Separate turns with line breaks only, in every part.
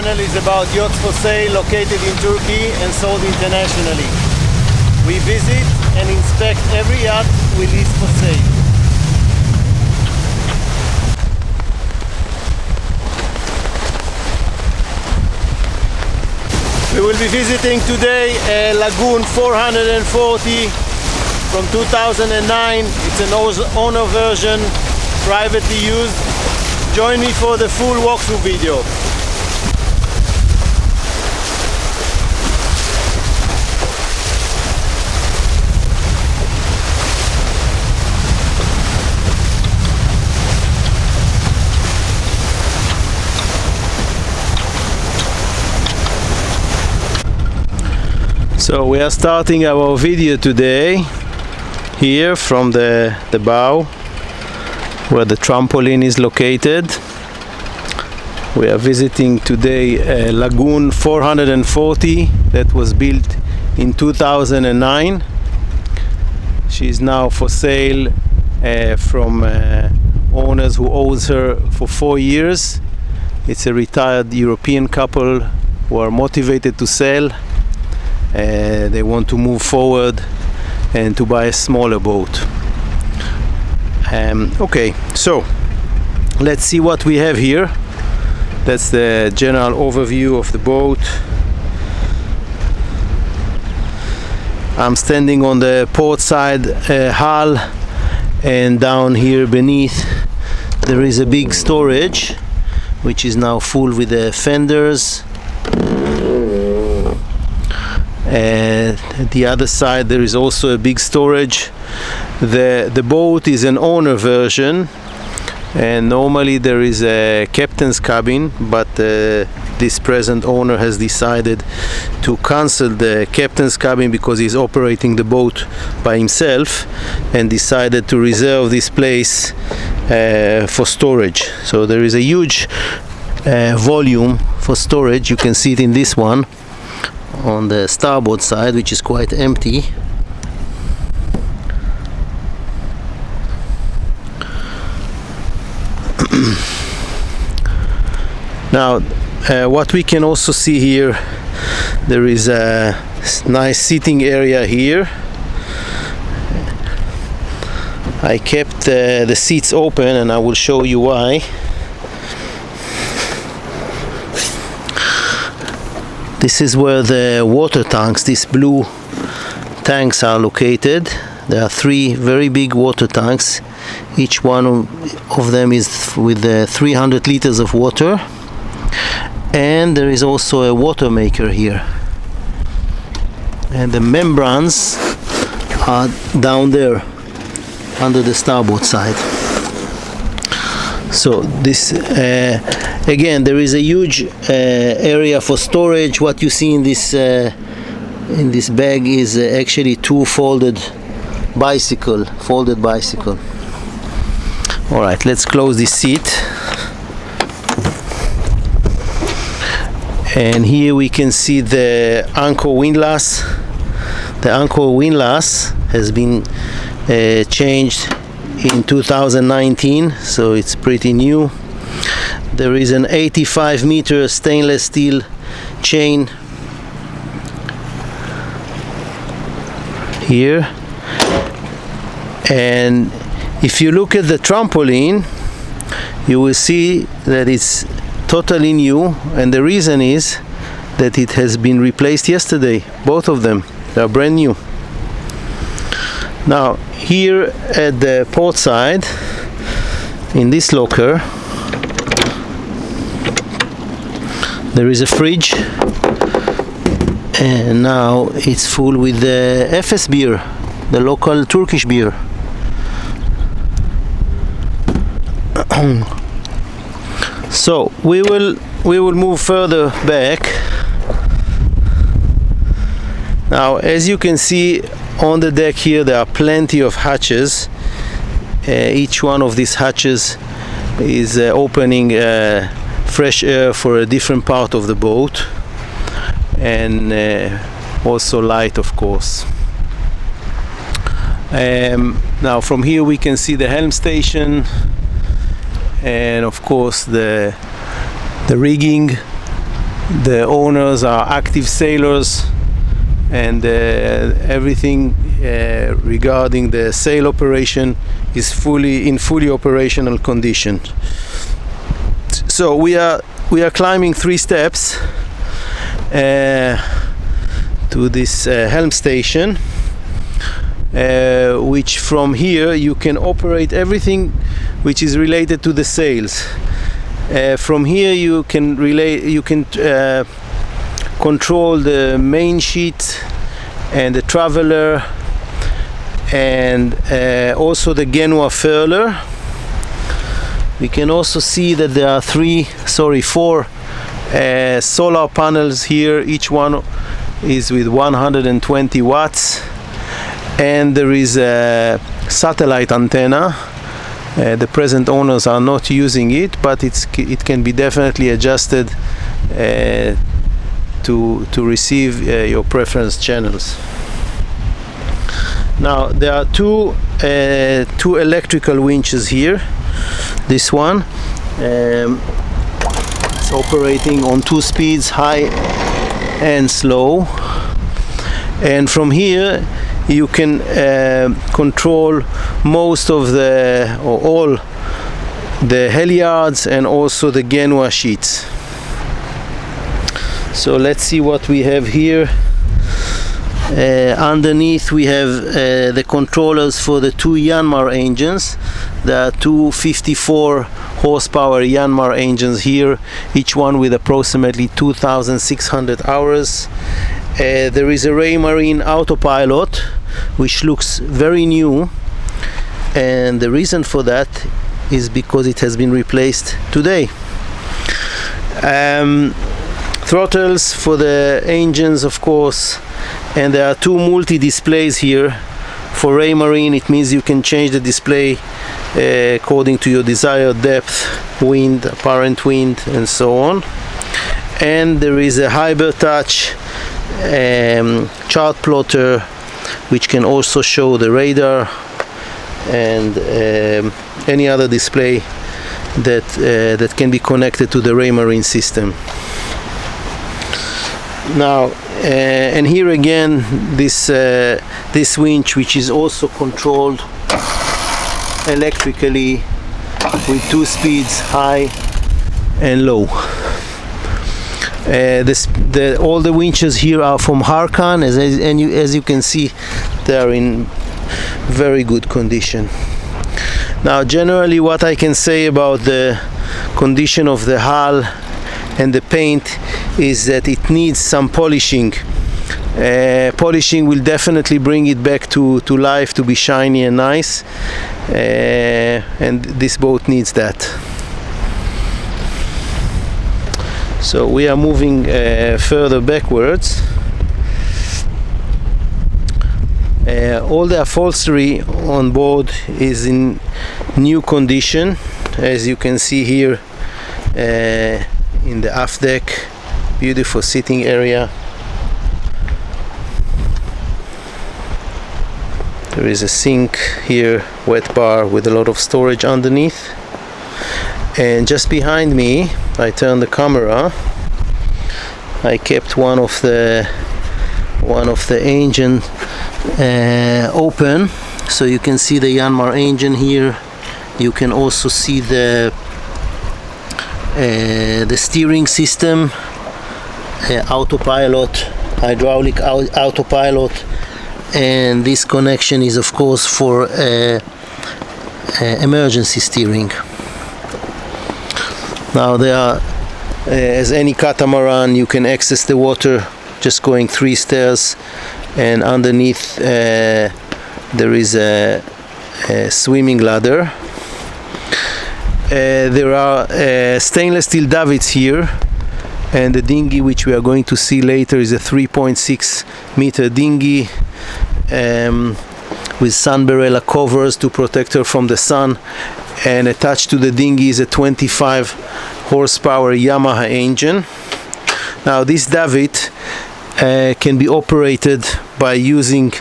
channel is about yachts for sale located in Turkey and sold internationally. We visit and inspect every yacht we list for sale. We will be visiting today a Lagoon 440 from 2009. It's an owner version, privately used. Join me for the full walkthrough video. So we are starting our video today here from the bow where the trampoline is located. We are visiting today a Lagoon 440 that was built in 2009. She is now for sale from owners who owns her for 4 years. It's a retired European couple who are motivated to sell. They want to move forward and to buy a smaller boat. Okay, so let's see what we have here. That's the general overview of the boat. I'm standing on the port side hull, and down here beneath there is a big storage which is now full with the fenders. At the other side there is also a big storage. The boat is an owner version, and normally there is a captain's cabin, but this present owner has decided to cancel the captain's cabin because he's operating the boat by himself, and decided to reserve this place for storage. So there is a huge volume for storage. You can see it in this one on the starboard side, which is quite empty. Now what we can also see here, there is a nice seating area here. I kept the seats open and I will show you why. This is where the water tanks, these blue tanks, are located. There are 3 very big water tanks. Each one of them is with 300 liters of water. And there is also a water maker here. And the membranes are down there under the starboard side. So this again, there is a huge area for storage. What you see in this bag is actually 2 folded bicycle. All right, let's close this seat. And here we can see the anchor windlass. The anchor windlass has been changed in 2019, so it's pretty new. There is an 85-meter stainless steel chain here, and if you look at the trampoline, you will see that it's totally new, and the reason is that it has been replaced yesterday. Both of them, they are brand new. Now here at the port side, in this locker, there is a fridge, and now it's full with the Efes beer, the local Turkish beer. So we will move further back. Now, as you can see on the deck here, there are plenty of hatches. Each one of these hatches is opening fresh air for a different part of the boat, and also light, of course. Now from here we can see the helm station, and of course the rigging The owners are active sailors, and everything regarding the sail operation is fully operational condition. So we are climbing 3 steps to this Helm station, which from here you can operate everything which is related to the sails. From here you can control the main sheet and the traveler, and also the Genua furler. We can also see that there are 4 solar panels here. Each one is with 120 watts, and there is a satellite antenna. The present owners are not using it, but it can be definitely adjusted to receive your preference channels. Now there are two electrical winches here. This one is operating on 2 speeds, high and slow, and from here you can control most of all the halyards and also the Genua sheets. So let's see what we have here. Underneath we have the controllers for the 2 Yanmar engines. There are 2 54 horsepower Yanmar engines here, each one with approximately 2,600 hours. There is a Raymarine AutoPilot, which looks very new, and the reason for that is because it has been replaced today. Throttles for the engines, of course, and there are 2 multi-displays here. For Raymarine, it means you can change the display according to your desired depth, wind, apparent wind, and so on. And there is a HyperTouch chart plotter, which can also show the radar and any other display that can be connected to the Raymarine system. Now, and here again, this winch, which is also controlled electrically with 2 speeds, high and low. All the winches here are from Harkan, as you can see, they are in very good condition. Now, generally, what I can say about the condition of the hull and the paint is that it needs some polishing. Polishing will definitely bring it back to life, to be shiny and nice, and this boat needs that. So we are moving further backwards. All the upholstery on board is in new condition, as you can see here in the aft deck. Beautiful sitting area. There is a sink here, wet bar with a lot of storage underneath. And just behind me, I turn the camera. I kept one of the engine open, so you can see the Yanmar engine here. You can also see the steering system, AutoPilot, hydraulic AutoPilot, and this connection is of course for emergency steering. Now there are, as any catamaran, you can access the water just going 3 stairs, and underneath there is a swimming ladder. There are stainless steel davits here, and the dinghy, which we are going to see later, is a 3.6 meter dinghy with sunbarella covers to protect her from the sun, and attached to the dinghy is a 25 horsepower Yamaha engine. Now this davit can be operated by using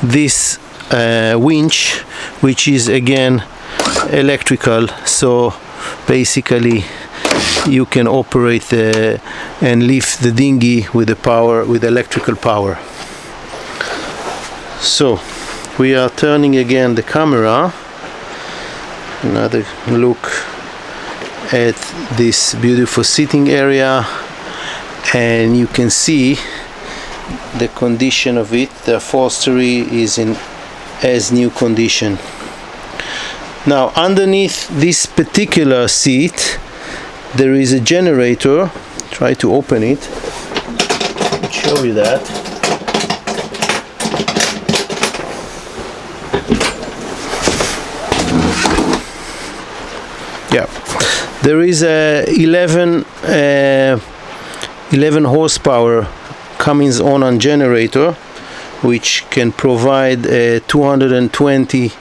this winch, which is again electrical. So basically you can operate and lift the dinghy with the power, with electrical power. So we are turning again the camera. Another look at this beautiful sitting area, and you can see the condition of it. The upholstery is in as new condition. Now underneath this particular seat there is a generator. Try to open it. I'll show you that. Yeah, there is a 11 horsepower Cummins Onan Generator, which can provide 220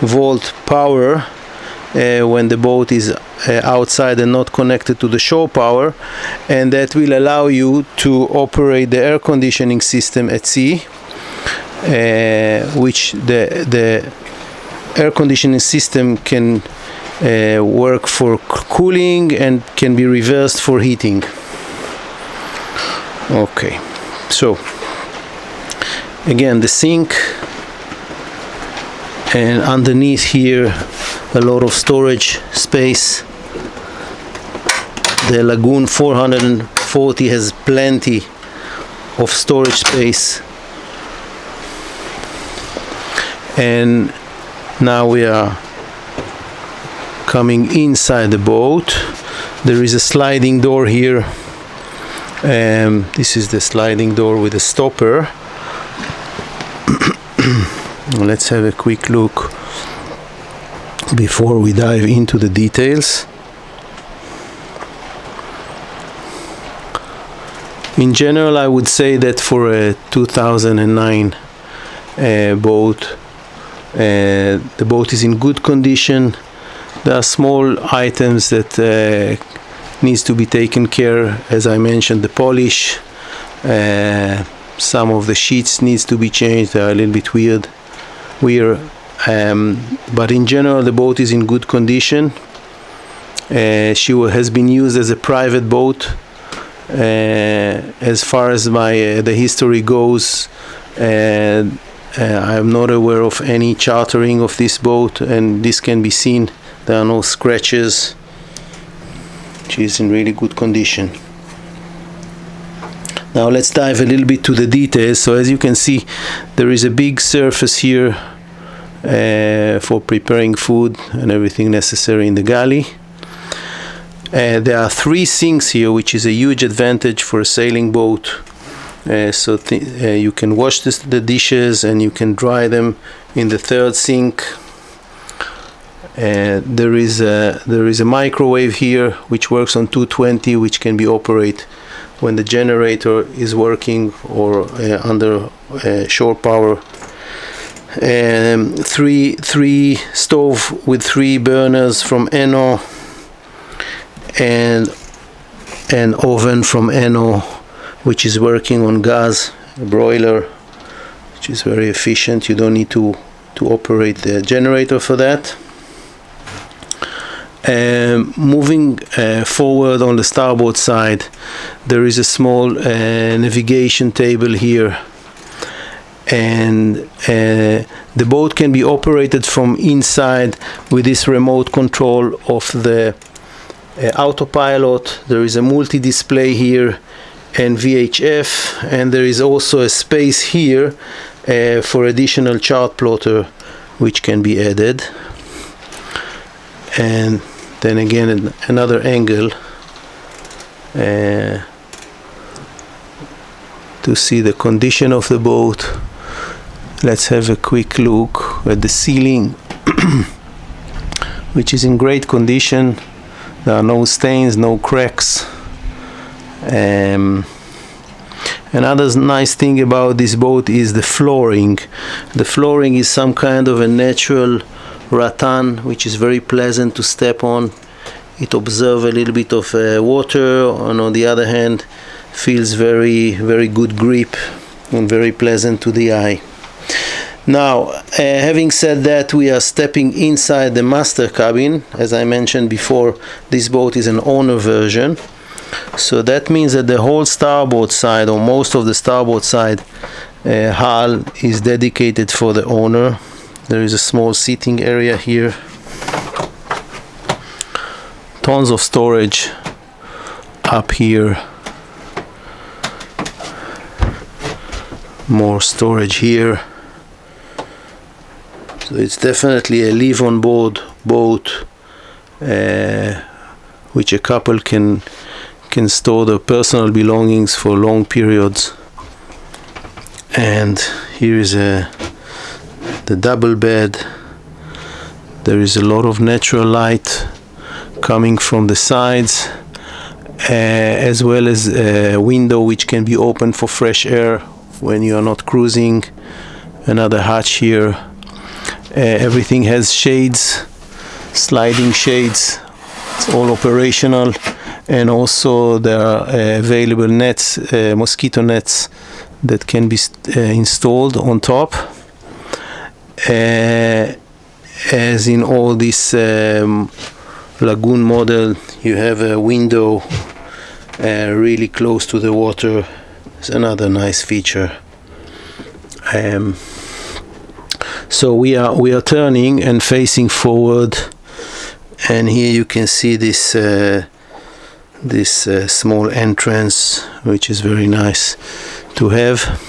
volt power when the boat is outside and not connected to the shore power, and that will allow you to operate the air conditioning system at sea, which the air conditioning system can work for cooling and can be reversed for heating. Okay, so again the sink, and underneath here a lot of storage space. The Lagoon 440 has plenty of storage space. And now we are coming inside the boat. There is a sliding door here. This is the sliding door with a stopper. Let's have a quick look before we dive into the details. In general, I would say that for a 2009 boat, the boat is in good condition. There are small items that needs to be taken care. As I mentioned, the polish, some of the sheets needs to be changed. They are a little bit weird, but in general the boat is in good condition. She has been used as a private boat. As far as the history goes, I am not aware of any chartering of this boat, and this can be seen. There are no scratches. She is in really good condition. Now let's dive a little bit to the details. So as you can see, there is a big surface here for preparing food and everything necessary in the galley. There are 3 sinks here, which is a huge advantage for a sailing boat. So you can wash the dishes and you can dry them in the 3rd sink. There is a microwave here which works on 220, which can be operated when the generator is working or under shore power. 3 stove with 3 burners from Eno, and an oven from Eno which is working on gas, a broiler which is very efficient. You don't need to operate the generator for that. Moving forward on the starboard side, there is a small navigation table here, and the boat can be operated from inside with this remote control of the AutoPilot. There is a multi-display here and VHF, and there is also a space here for additional chart plotter which can be added. And then again another angle to see the condition of the boat. Let's have a quick look at the ceiling, which is in great condition. There are no stains, no cracks. Another nice thing about this boat is the flooring. The flooring is some kind of a natural rattan, which is very pleasant to step on. It absorbs a little bit of water, and on the other hand feels very good grip and very pleasant to the eye. Now, having said that, we are stepping inside the master cabin. As I mentioned before, this boat is an owner version. So that means that the whole starboard side, or most of the starboard side hull, is dedicated for the owner. There is a small seating area here. Tons of storage up here. More storage here. So it's definitely a live on board boat, which a couple can store their personal belongings for long periods. And here is the double bed. There is a lot of natural light coming from the sides, as well as a window which can be opened for fresh air when you are not cruising. Another hatch here. Everything has shades, sliding shades. It's all operational, and also there are available nets, mosquito nets that can be installed on top. As in all this Lagoon model, you have a window really close to the water. It's another nice feature. So we are turning and facing forward, and here you can see this small entrance, which is very nice to have.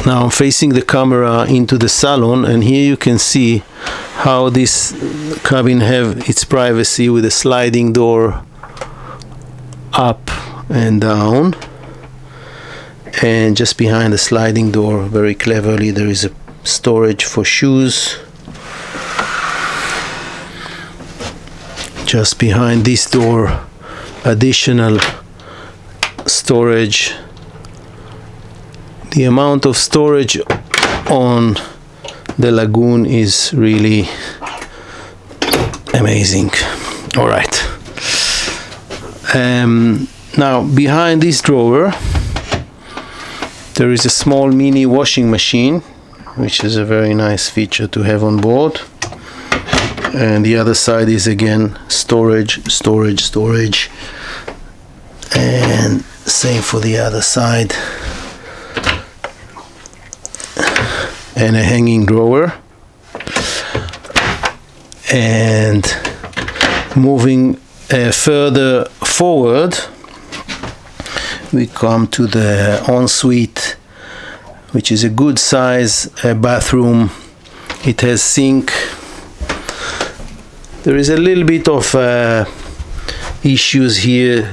Now I'm facing the camera into the salon, and here you can see how this cabin have its privacy with a sliding door up and down. And just behind the sliding door, very cleverly, there is a storage for shoes. Just behind this door, additional storage. The amount of storage on the Lagoon is really amazing. All right. Now behind this drawer, there is a small mini washing machine, which is a very nice feature to have on board. And the other side is again storage. And same for the other side. And a hanging drawer. And moving further forward, we come to the ensuite, which is a good size bathroom. It has sink. There is a little bit of issues here,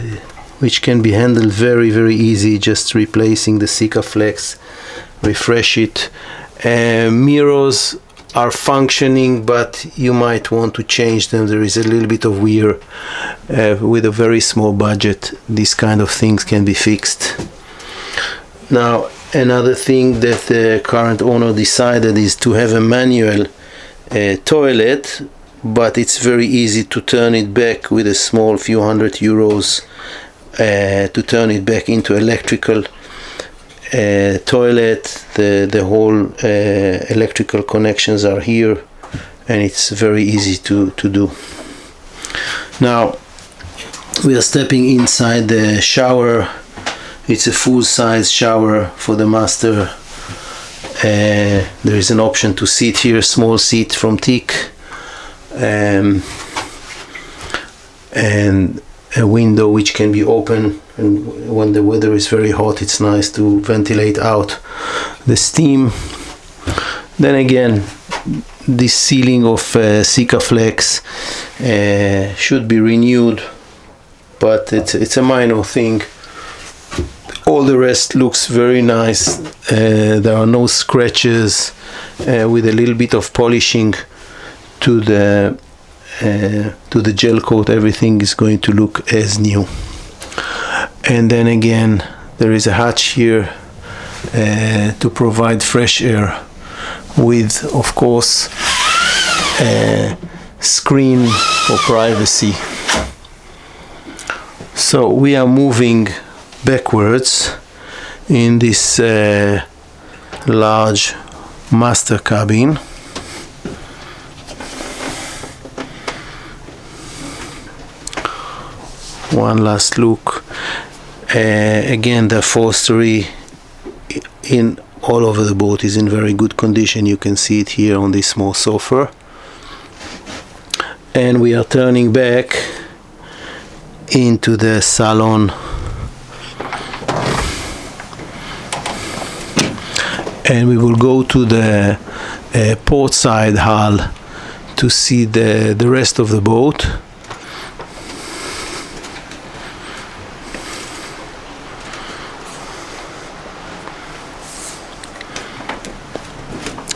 which can be handled very, very easy. Just replacing the Sikaflex, refresh it. Mirrors are functioning, but you might want to change them. There is a little bit of wear. With a very small budget, these kind of things can be fixed. Now, another thing that the current owner decided is to have a manual toilet, but it's very easy to turn it back with a small few €100 to turn it back into electrical toilet. The whole electrical connections are here, and it's very easy to do. Now we are stepping inside the shower. It's a full-size shower for the master. There is an option to sit here, small seat from teak, and a window which can be open, and when the weather is very hot, it's nice to ventilate out the steam. Then again, this ceiling of Sikaflex should be renewed, but it's a minor thing. All the rest looks very nice. There are no scratches. With a little bit of polishing to the gel coat, everything is going to look as new. And then again, there is a hatch here to provide fresh air, with, of course, a screen for privacy. So we are moving backwards in this large master cabin. One last look. Again, the upholstery in all over the boat is in very good condition. You can see it here on this small sofa. And we are turning back into the salon, and we will go to the port side hull to see the rest of the boat.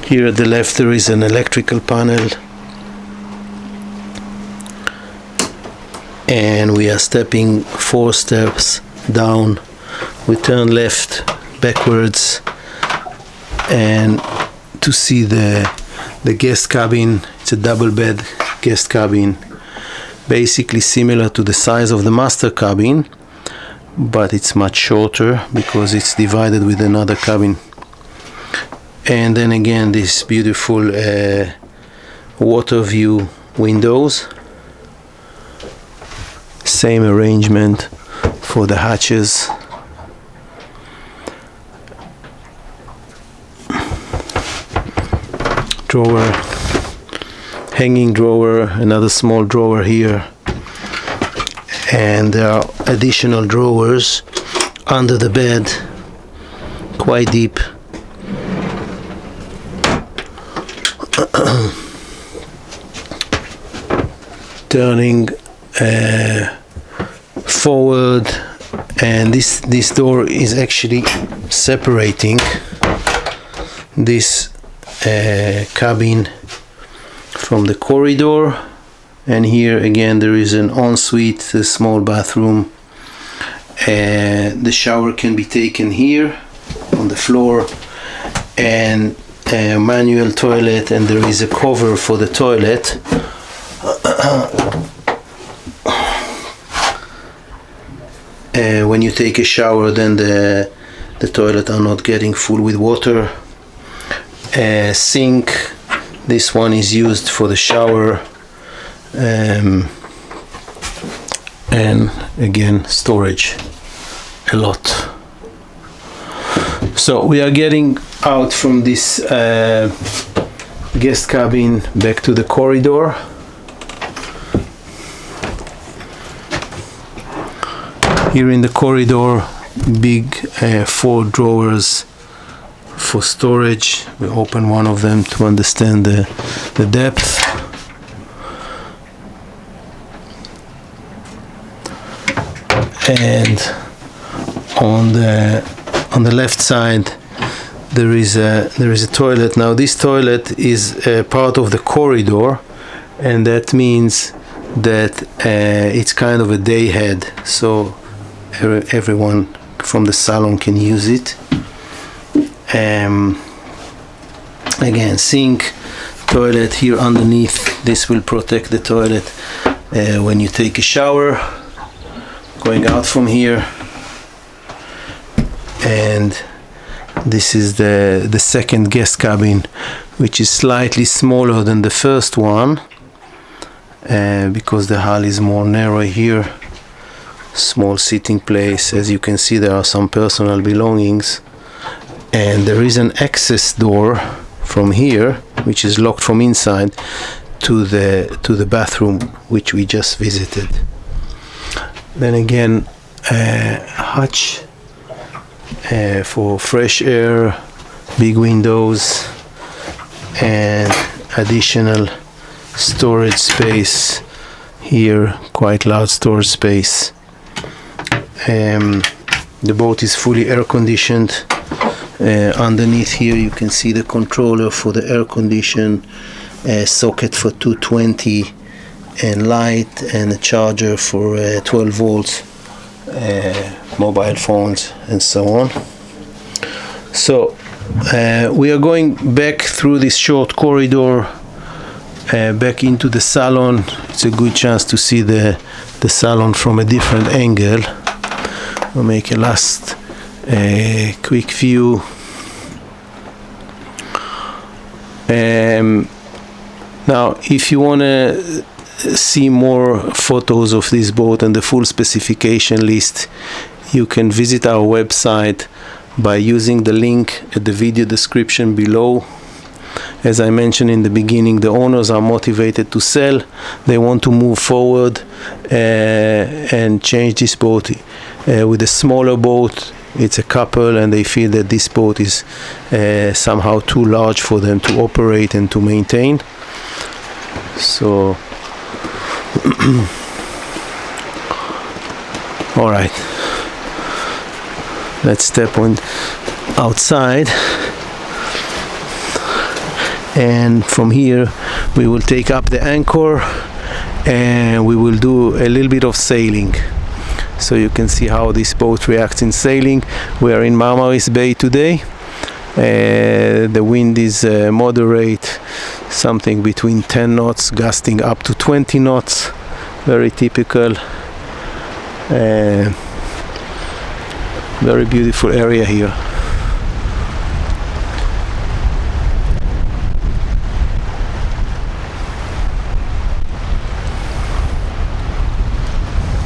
Here at the left there is an electrical panel, and we are stepping 4 steps down. We turn left backwards and to see the guest cabin. It's a double bed guest cabin, basically similar to the size of the master cabin, but it's much shorter because it's divided with another cabin. And then again, this beautiful water view windows. Same arrangement for the hatches. Drawer, hanging drawer, another small drawer here, and there are additional drawers under the bed, quite deep. Turning forward, and this door is actually separating this cabin from the corridor. And here again there is an ensuite, a small bathroom. The shower can be taken here on the floor, and a manual toilet, and there is a cover for the toilet. When you take a shower, then the toilet are not getting full with water. Sink, this one is used for the shower, and again storage a lot. So we are getting out from this guest cabin back to the corridor. Here in the corridor, big 4 drawers for storage. We open one of them to understand the depth. And on the left side there is a toilet. Now this toilet is part of the corridor, and that means that it's kind of a day head, so everyone from the salon can use it. Again, sink, toilet here underneath. This will protect the toilet when you take a shower going out from here. And this is the second guest cabin, which is slightly smaller than the first one because the hull is more narrow here. Small sitting place. As you can see, there are some personal belongings, and there is an access door from here, which is locked from inside, to the bathroom which we just visited. Then again, hatch for fresh air, big windows, and additional storage space here, quite large storage space. The boat is fully air conditioned. Underneath here you can see the controller for the air condition, socket for 220 and light, and a charger for 12 volts, mobile phones and so on. So we are going back through this short corridor back into the salon. It's a good chance to see the salon from a different angle. We'll make a last a quick view. Now if you want to see more photos of this boat and the full specification list, you can visit our website by using the link at the video description below. As I mentioned in the beginning, the owners are motivated to sell. They want to move forward and change this boat with a smaller boat. It's a couple and they feel that this boat is somehow too large for them to operate and to maintain. So all right, let's step on outside, and from here we will take up the anchor and we will do a little bit of sailing, so you can see how this boat reacts in sailing. We are in Marmaris Bay today. The wind is moderate, something between 10 knots gusting up to 20 knots. Very typical. Very beautiful area here.